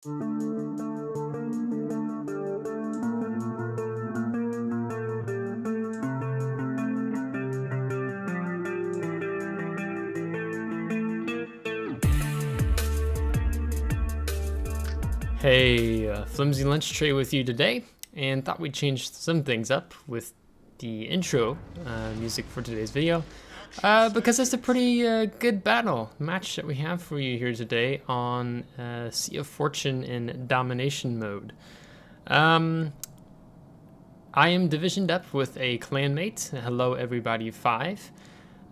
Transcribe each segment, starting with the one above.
Hey, FlimsyLunchTray with you today, and thought we'd change some things up with the intro music for today's video, because it's a pretty good battle match that we have for you here today on Sea of Fortune in domination mode. I am divisioned up with a clanmate, Hello Everybody 5.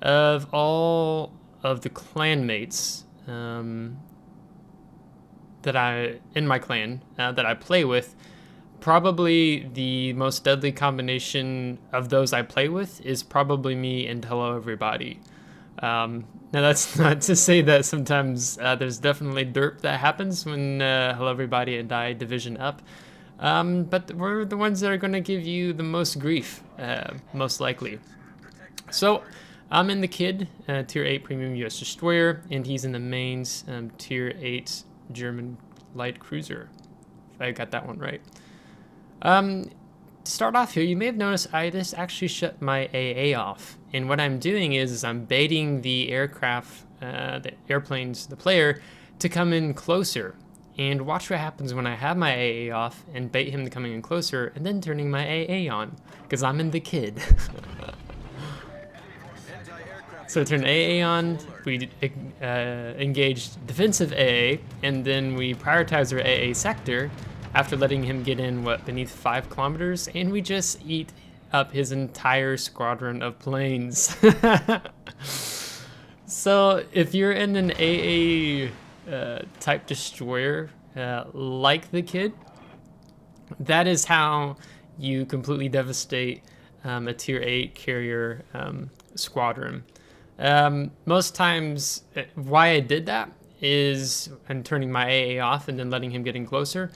Of all of the clanmates, that in my clan that I play with, probably the most deadly combination of those I play with is probably me and Hello Everybody. Now that's not to say that sometimes there's definitely derp that happens when Hello Everybody and I division up, but we're the ones that are going to give you the most grief, most likely. So I'm in the Kidd, Tier 8 Premium US Destroyer, and he's in the Mainz, Tier 8 German light cruiser, if I got that one right. To start off here, you may have noticed I just actually shut my AA off, and what I'm doing is I'm baiting the aircraft, the airplanes, the player, to come in closer, and watch what happens when I have my AA off and bait him to coming in closer, and then turning my AA on, because I'm in the Kidd. So turn AA on, we engage defensive AA, and then we prioritize our AA sector after letting him get in, beneath 5 kilometers, and we just eat up his entire squadron of planes. So if you're in an AA type destroyer like the Kidd, that is how you completely devastate a Tier 8 carrier squadron. Most times, why I did that is, and turning my AA off and then letting him get in closer,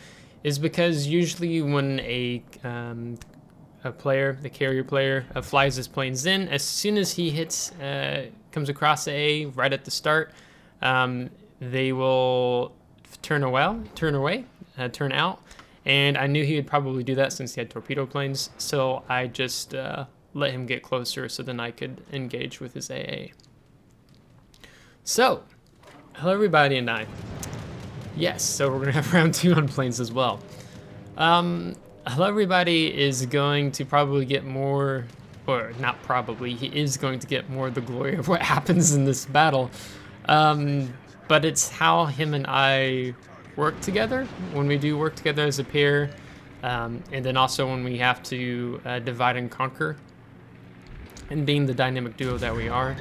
is because usually when a player, the carrier player, flies his planes in, as soon as he hits, comes across AA right at the start, they will turn out, and I knew he would probably do that since he had torpedo planes, so I just let him get closer so then I could engage with his AA. So, Hello Everybody and I. Yes, so we're gonna have round 2 on planes as well. Hello Everybody is going to probably get more, or not probably, he is going to get more of the glory of what happens in this battle. But it's how him and I work together, when we do work together as a pair, and then also when we have to divide and conquer. And being the dynamic duo that we are.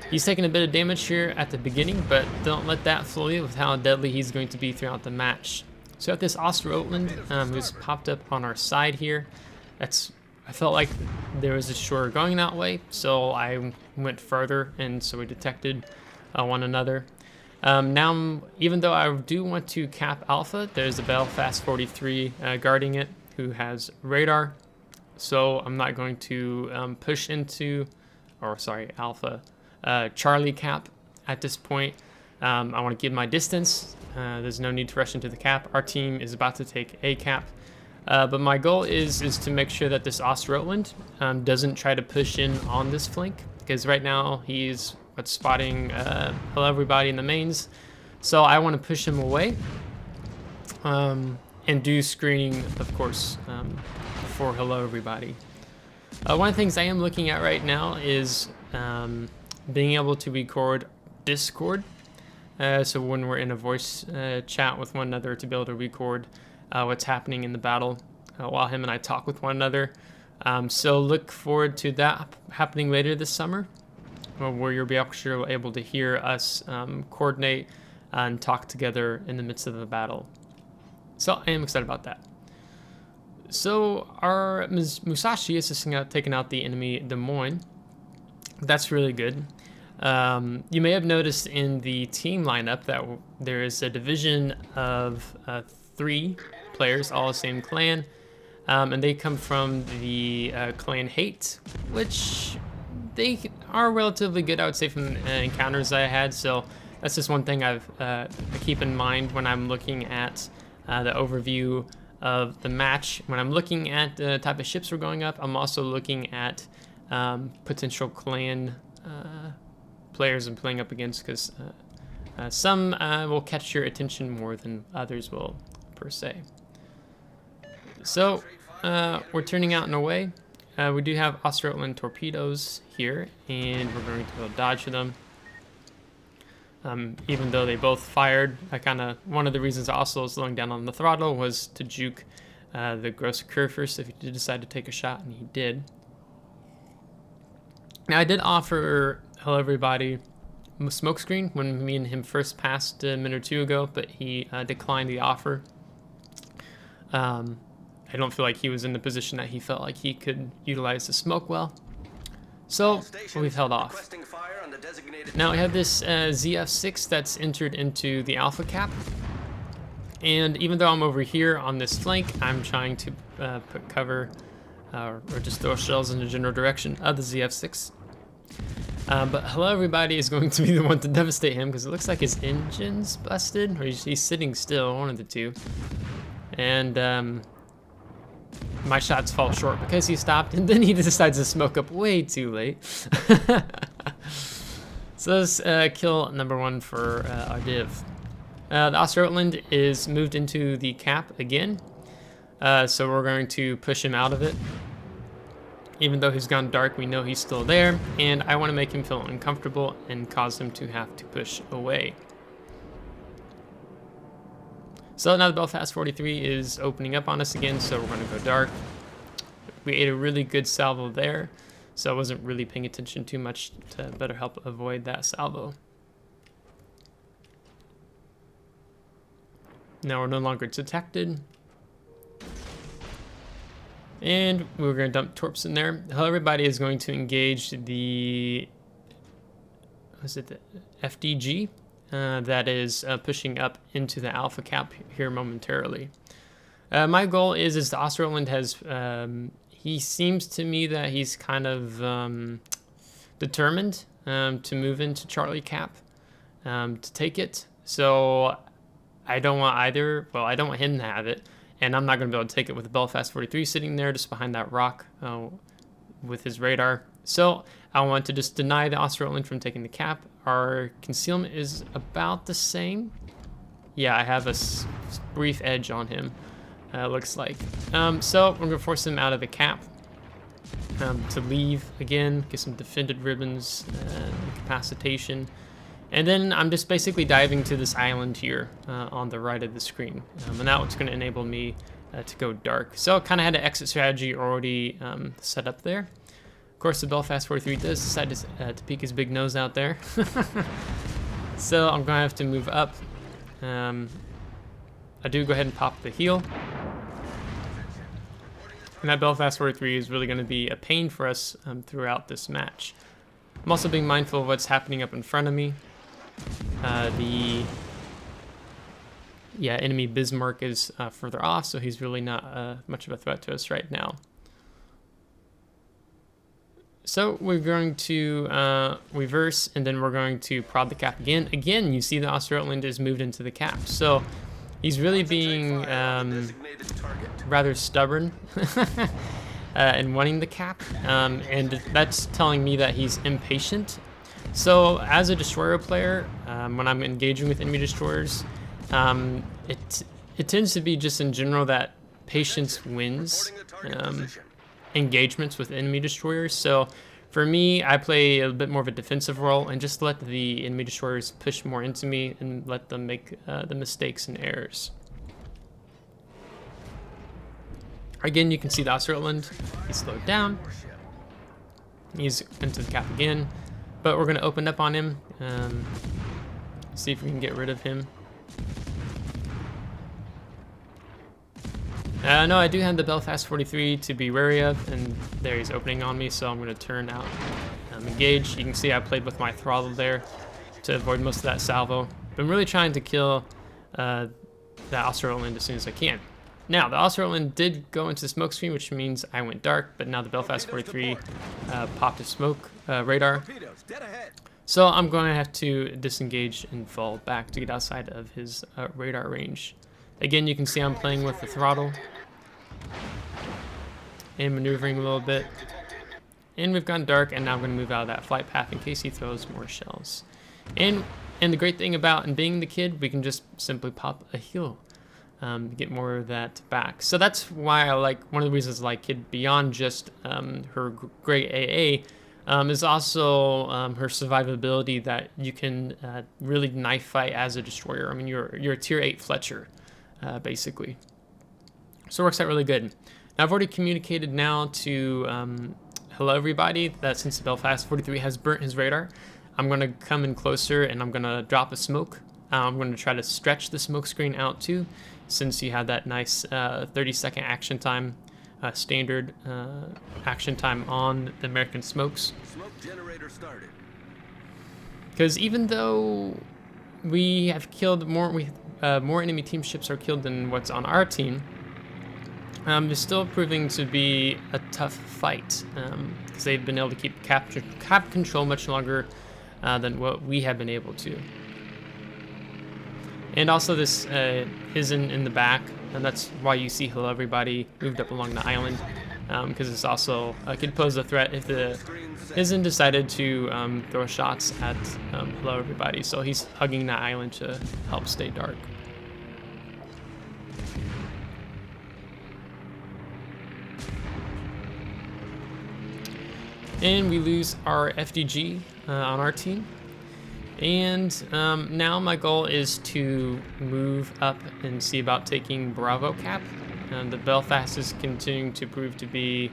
He's taking a bit of damage here at the beginning, but don't let that fool you with how deadly he's going to be throughout the match. So at this Osterotland, who's popped up on our side here, I felt like there was a shore going that way, so I went further, and so we detected one another. Now, even though I do want to cap Alpha, there's a Belfast 43 guarding it, who has radar. So I'm not going to push into, Alpha, Charlie cap at this point. I want to give my distance. There's no need to rush into the cap. Our team is about to take a cap. But my goal is to make sure that this Osterotland doesn't try to push in on this flank, because right now he's spotting Hello Everybody in the Mainz. So I want to push him away and do screening, of course, for Hello Everybody. One of the things I am looking at right now is being able to record Discord. So when we're in a voice chat with one another, to be able to record what's happening in the battle while him and I talk with one another. So look forward to that happening later this summer, where you'll be actually able to hear us coordinate and talk together in the midst of the battle. So I am excited about that. So our Musashi is taking out the enemy Des Moines. That's really good. You may have noticed in the team lineup that there is a division of 3 players, all the same clan, and they come from the clan Hate, which they are relatively good, I would say, from encounters I had. So That's just one thing I keep in mind when I'm looking at the overview of the match. When I'm looking at the type of ships we're going up, I'm also looking at potential clan players I'm playing up against, because some will catch your attention more than others will, per se. So we're turning out and away. We do have Australian torpedoes here, and we're going to go dodge them. Even though they both fired, one of the reasons also slowing down on the throttle was to juke the Grosser Curve first if he did decide to take a shot, and he did. Now, I did offer Hello Everybody a smokescreen when me and him first passed a minute or two ago, but he declined the offer. I don't feel like he was in the position that he felt like he could utilize the smoke well. So we've held off. Now we have this ZF6 that's entered into the alpha cap. And even though I'm over here on this flank, I'm trying to put cover or just throw shells in the general direction of the ZF6. But Hello Everybody is going to be the one to devastate him, because it looks like his engine's busted, or he's sitting still, one of the two. And my shots fall short because he stopped, and then he decides to smoke up way too late. So that's kill number 1 for our div. The Australian is moved into the cap again, so we're going to push him out of it. Even though he's gone dark, we know he's still there, and I want to make him feel uncomfortable and cause him to have to push away. So now the Belfast 43 is opening up on us again, so we're going to go dark. We ate a really good salvo there, so I wasn't really paying attention too much to better help avoid that salvo. Now we're no longer detected. And we're going to dump torps in there. Hello Everybody is going to engage the, the FDG that is pushing up into the alpha cap here momentarily. My goal is the Australian has, he seems to me that he's kind of determined to move into Charlie cap to take it. So I don't want either, well, I don't want him to have it. And I'm not going to be able to take it with the Belfast 43 sitting there just behind that rock with his radar. So I want to just deny the Australian from taking the cap. Our concealment is about the same. Yeah, I have a brief edge on him, looks like. So we're going to force him out of the cap to leave again, get some defended ribbons, incapacitation. And then I'm just basically diving to this island here on the right of the screen. And that's going to enable me to go dark. So I kind of had an exit strategy already set up there. Of course, the Belfast 43 does decide to peek his big nose out there. So I'm going to have to move up. I do go ahead and pop the heel. And that Belfast 43 is really going to be a pain for us throughout this match. I'm also being mindful of what's happening up in front of me. Enemy Bismarck is further off, so he's really not much of a threat to us right now. So we're going to reverse, and then we're going to prod the cap again. Again, you see the Australian is moved into the cap, so he's really being rather stubborn in wanting the cap, and that's telling me that he's impatient. So as a destroyer player, when I'm engaging with enemy destroyers, it tends to be just in general that patience wins engagements with enemy destroyers. So for me, I play a bit more of a defensive role and just let the enemy destroyers push more into me and let them make the mistakes and errors. Again, you can see the Australian, he's slowed down. He's into the cap again. But we're going to open up on him, see if we can get rid of him. No, I do have the Belfast 43 to be wary of, and there he's opening on me, so I'm going to turn out, engage. You can see I played with my throttle there to avoid most of that salvo. But I'm really trying to kill the Australian as soon as I can. Now, the Australian did go into the smoke screen, which means I went dark, but now the Belfast 43 popped a smoke radar. So I'm going to have to disengage and fall back to get outside of his radar range. Again, you can see I'm playing with the throttle and maneuvering a little bit. And we've gone dark, and now I'm going to move out of that flight path in case he throws more shells. And the great thing about and being the Kidd, we can just simply pop a heal, get more of that back. So that's why I like, one of the reasons I like Kidd beyond just her great AA, is also her survivability, that you can really knife fight as a destroyer. I mean, you're a tier 8 Fletcher, basically. So it works out really good. Now I've already communicated now to hello everybody, that since the Belfast 43 has burnt his radar, I'm going to come in closer and I'm going to drop a smoke. I'm going to try to stretch the smoke screen out too, since you have that nice 30-second action time, standard action time on the American smokes. Smoke generator started. Because even though we have killed more, more enemy team ships are killed than what's on our team, it's still proving to be a tough fight, because they've been able to keep cap control much longer than what we have been able to. And also this Hizen in the back, and that's why you see hello everybody moved up along the island, because it's also could pose a threat if the Hizen decided to throw shots at hello everybody. So he's hugging that island to help stay dark. And we lose our FDG on our team. And now my goal is to move up and see about taking Bravo Cap. The Belfast is continuing to prove to be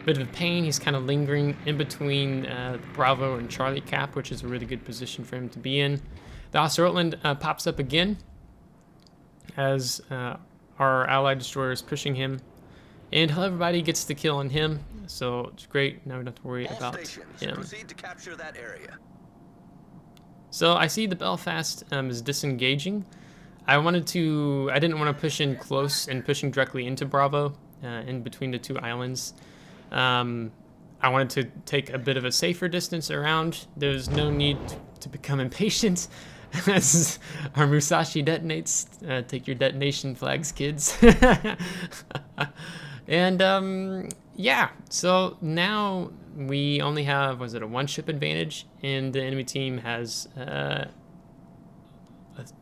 a bit of a pain. He's kind of lingering in between Bravo and Charlie Cap, which is a really good position for him to be in. The Osterotland pops up again as our allied destroyer is pushing him. And hello everybody gets the kill on him, so it's great. Now we don't have to worry about him. Proceed to capture that area. So I see the Belfast is disengaging. I didn't want to push in close and pushing directly into Bravo, in between the two islands. I wanted to take a bit of a safer distance around. There's no need to become impatient as our Musashi detonates. Take your detonation flags, kids. And yeah, so now we only have, was it a 1-ship advantage, and the enemy team has a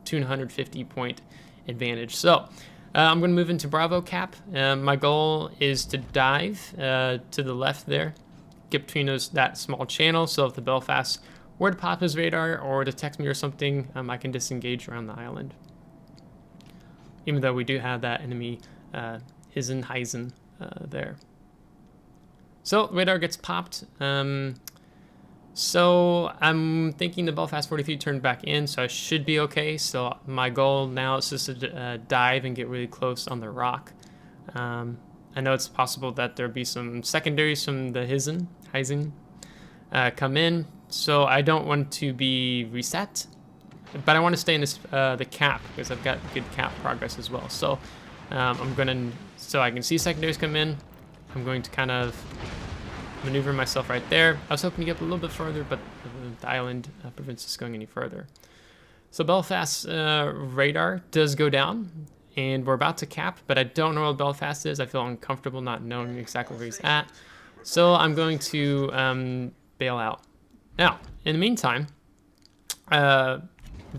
250 point advantage. So I'm going to move into Bravo Cap. My goal is to dive to the left there, get between that small channel, so if the Belfast were to pop his radar or detect me or something, I can disengage around the island. Even though we do have that enemy Hizen there. So radar gets popped. So I'm thinking the Belfast 43 turned back in, so I should be okay. So my goal now is just to dive and get really close on the rock. I know it's possible that there'll be some secondaries from the Hizen come in, so I don't want to be reset, but I want to stay in this the cap, because I've got good cap progress as well. So so I can see secondaries come in. I'm going to kind of maneuver myself right there. I was hoping to get up a little bit further, but the island prevents us going any further. So Belfast's radar does go down, and we're about to cap, but I don't know where Belfast is. I feel uncomfortable not knowing exactly where he's at. So I'm going to bail out. Now, in the meantime,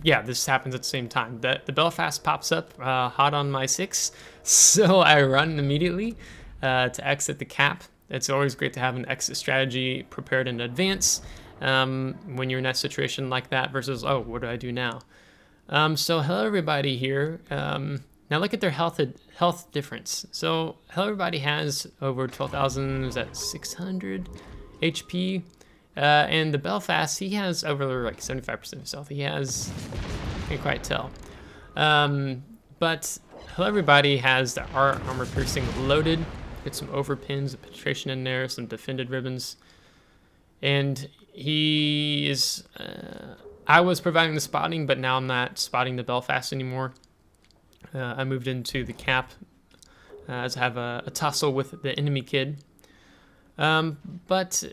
yeah, this happens at the same time. The Belfast pops up hot on my 6, so I run immediately to exit the cap. It's always great to have an exit strategy prepared in advance when you're in that situation like that versus, oh, what do I do now? So hello everybody here. Now look at their health difference. So hello everybody has over 12,000, is that 600 HP? And the Belfast, he has over like 75% of his health. He has, I can't quite tell. But hello everybody has the armor piercing loaded. Get some overpins, a penetration in there, some defended ribbons. And he is, I was providing the spotting, but now I'm not spotting the Belfast anymore. I moved into the cap as I have a tussle with the enemy Kidd. But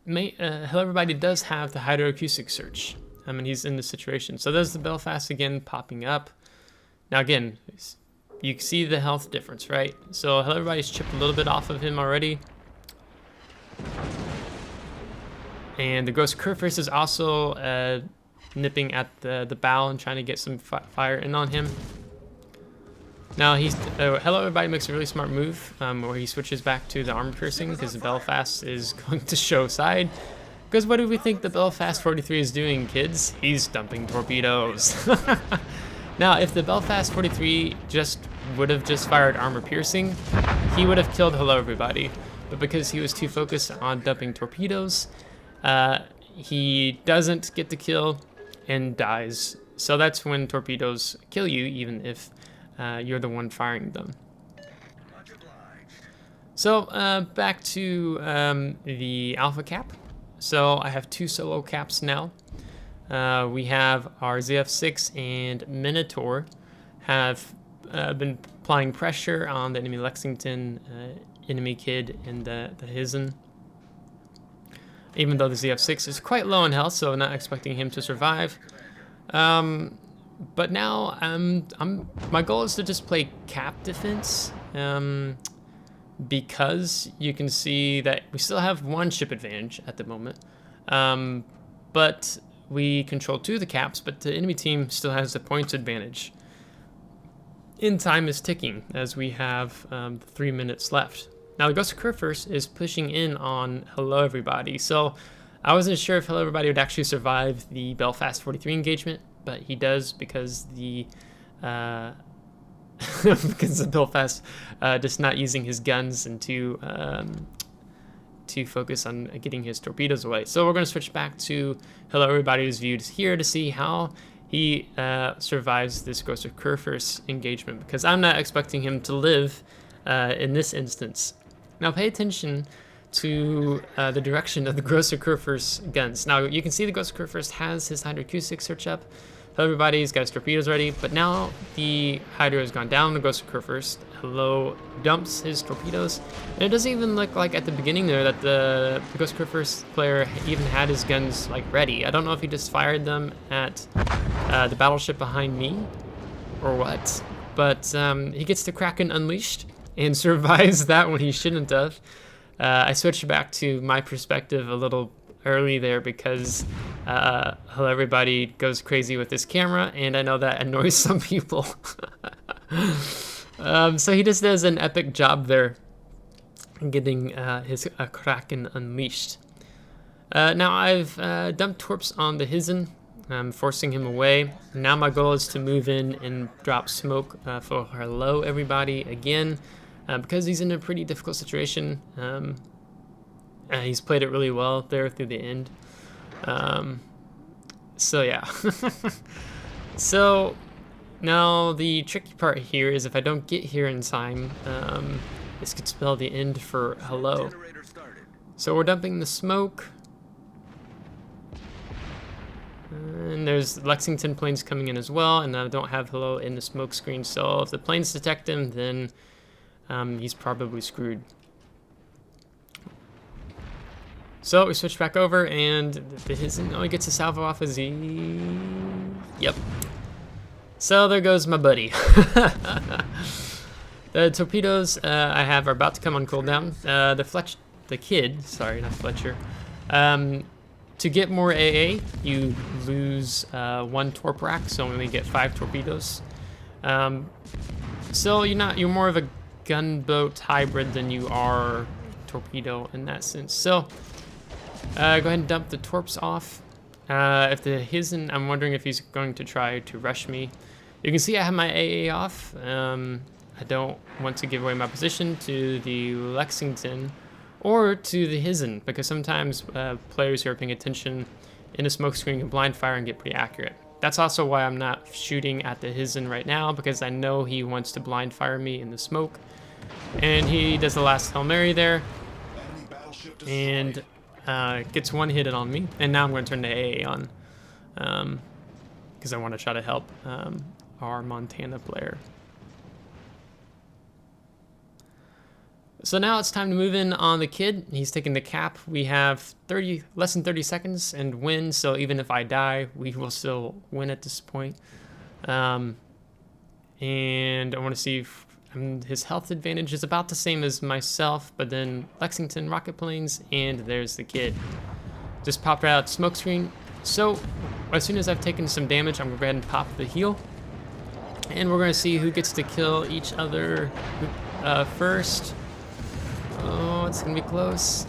Hello Everybody does have the hydroacoustic search. I mean, he's in the situation. So there's the Belfast again popping up. Now again, you can see the health difference, right? So Hello Everybody's chipped a little bit off of him already. And the Ghost Curfist is also nipping at the bow and trying to get some fire in on him. Now Hello Everybody makes a really smart move where he switches back to the armor piercing because the Belfast is going to show side. Because what do we think the Belfast 43 is doing, kids? He's dumping torpedoes. Now, if the Belfast 43 would have just fired armor piercing, he would have killed Hello Everybody. But because he was too focused on dumping torpedoes, he doesn't get the kill and dies. So that's when torpedoes kill you, even if you're the one firing them. So back to the Alpha Cap. So I have 2 solo caps now. We have our ZF6 and Minotaur have been applying pressure on the enemy Lexington, enemy Kidd, and the Hizen. Even though the ZF6 is quite low in health, so I'm not expecting him to survive. But now my goal is to just play cap defense, because you can see that we still have 1 ship advantage at the moment. But we control 2 of the caps, but the enemy team still has the points advantage. And time is ticking as we have 3 minutes left. Now the Ghost of Curfist is pushing in on Hello Everybody, so I wasn't sure if Hello Everybody would actually survive the Belfast 43 engagement, but he does because the Belfast just not using his guns and to focus on getting his torpedoes away. So we're going to switch back to Hello Everybody who's viewed here to see how he survives this Ghost of Curfist engagement, because I'm not expecting him to live in this instance. Now pay attention to the direction of the Ghost of Curfist guns. Now you can see the Ghost of Curfist has his hydroacoustic search up. Everybody's got his torpedoes ready, but now the hydro has gone down. The Ghost of Curfist Hello dumps his torpedoes, and it doesn't even look like at the beginning there that the Ghost of Curfist player even had his guns like ready. I don't know if he just fired them at the battleship behind me or what, but he gets the Kraken unleashed and survives that when he shouldn't have. I switched back to my perspective a little early there because Hello Everybody goes crazy with this camera, and I know that annoys some people. So he just does an epic job there getting his Kraken unleashed. Now I've dumped torps on the Hizen, forcing him away. Now my goal is to move in and drop smoke for Hello Everybody again, because he's in a pretty difficult situation. He's played it really well there through the end. So yeah. So now the tricky part here is if I don't get here in time, this could spell the end for Hello. So we're dumping the smoke. And there's Lexington planes coming in as well, and I don't have Hello in the smoke screen, so if the planes detect him, then he's probably screwed. So we switch back over, and he gets a salvo off of Z. Yep. So there goes my buddy. The torpedoes I have are about to come on cooldown. The Kidd, sorry, not Fletcher. To get more AA, you lose 1 torp rack, so only get 5 torpedoes. So you're more of a gunboat hybrid than you are torpedo in that sense. So go ahead and dump the torps off. If the Hizen, I'm wondering if he's going to try to rush me. You can see I have my AA off. I don't want to give away my position to the Lexington or to the Hizen, because sometimes players who are paying attention in a smoke screen can blind fire and get pretty accurate. That's also why I'm not shooting at the Hizen right now, because I know he wants to blind fire me in the smoke. And he does the last Hail Mary there, and gets 1 hit on me. And now I'm going to turn the AA on, because I want to try to help our Montana player. So now it's time to move in on the Kidd. He's taking the cap. We have less than 30 seconds and win. So even if I die, we will still win at this point. And I want to see if his health advantage is about the same as myself, but then Lexington rocket planes, and there's the Kidd. Just popped right out smoke screen. So as soon as I've taken some damage, I'm gonna go ahead and pop the heal. And we're gonna see who gets to kill each other first. Oh, it's gonna be close.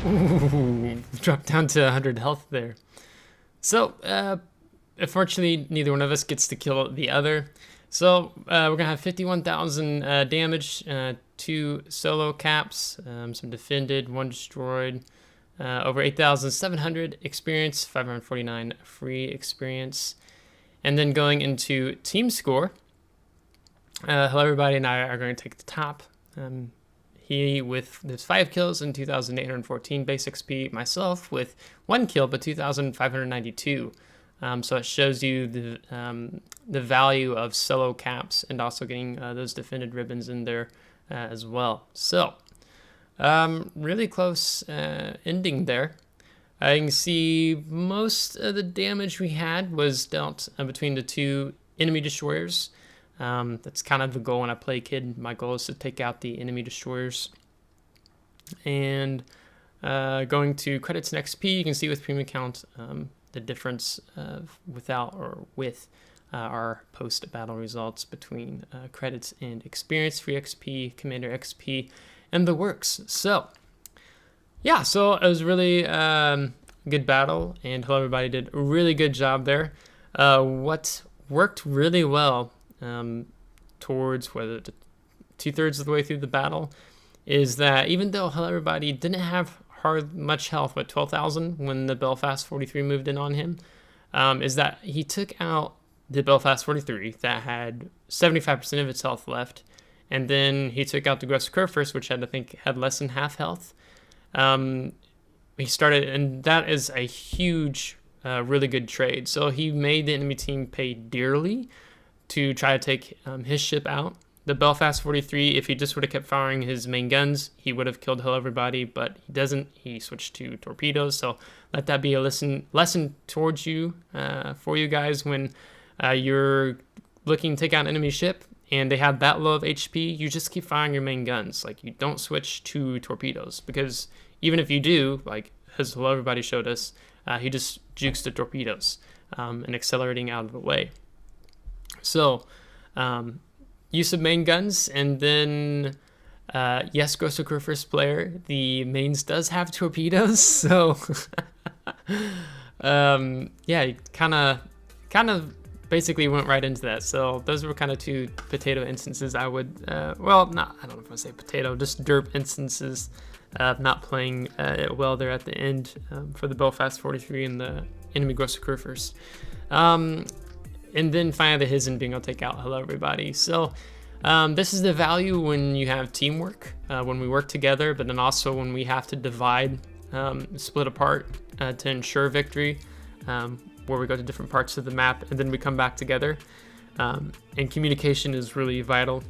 Ooh, dropped down to 100 health there. So, unfortunately, neither one of us gets to kill the other. So, we're gonna have 51,000 damage, 2 solo caps, some defended, 1 destroyed, over 8,700 experience, 549 free experience. And then going into team score, Hello Everybody and I are going to take the top. He with his 5 kills and 2,814 base XP. Myself with 1 kill but 2,592. So it shows you the value of solo caps and also getting those defended ribbons in there as well. So really close ending there. You can see most of the damage we had was dealt between the 2 enemy destroyers. That's kind of the goal when I play Kidd. My goal is to take out the enemy destroyers. And going to credits and XP, you can see with premium count the difference without or with our post-battle results between credits and experience, free XP, commander XP, and the works. So yeah, so it was really good battle, and Hello Everybody did a really good job there. What worked really well towards whether 2/3 of the way through the battle is that even though Hello Everybody didn't have much health, but 12,000 when the Belfast 43 moved in on him, is that he took out the Belfast 43 that had 75% of its health left, and then he took out the Aggressive Curve first, which I think had less than half health. He started, and that is a huge, really good trade. So he made the enemy team pay dearly to try to take his ship out. The Belfast 43, if he just would have kept firing his main guns, he would have killed Hello Everybody, but he doesn't. He switched to torpedoes. So let that be a lesson towards you, for you guys when you're looking to take out an enemy ship and they have that low of HP. You just keep firing your main guns. Like, you don't switch to torpedoes, because even if you do, like as Hello Everybody showed us, he just jukes the torpedoes and accelerating out of the way. So use of main guns, and then yes, Grosso Crew first player, the mains does have torpedoes, so yeah, he kind of basically went right into that. So those were kind of 2 potato instances. I would well, not, I don't know if I say potato, just derp instances of not playing it well there at the end for the Belfast 43 and the enemy Grosso Crew first. And then finally the Hizen being able to take out Hello Everybody. So this is the value when you have teamwork, when we work together, but then also when we have to divide, split apart to ensure victory, where we go to different parts of the map and then we come back together. And communication is really vital,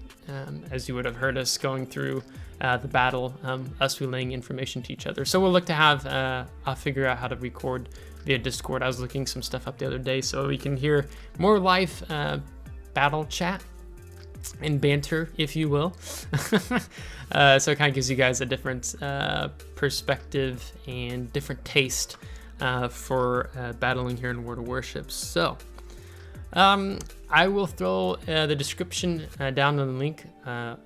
as you would have heard us going through the battle, us relaying information to each other. So we'll look to have, I'll figure out how to record via Discord. I was looking some stuff up the other day so we can hear more live battle chat and banter, if you will. So it kind of gives you guys a different perspective and different taste for battling here in World of Warships. So I will throw the description down in the link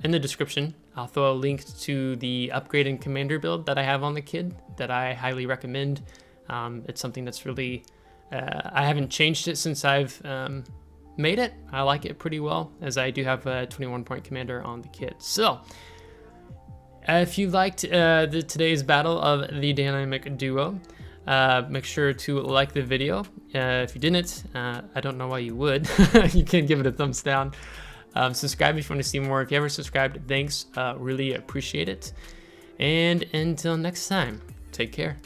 in the description. I'll throw a link to the upgrade and commander build that I have on the Kidd that I highly recommend. It's something that's really, I haven't changed it since I've made it. I like it pretty well, as I do have a 21-point commander on the Kidd. So if you liked today's battle of the dynamic duo, make sure to like the video. If you didn't, I don't know why you would. You can give it a thumbs down. Subscribe if you want to see more. If you ever subscribed, thanks. Really appreciate it. And until next time, take care.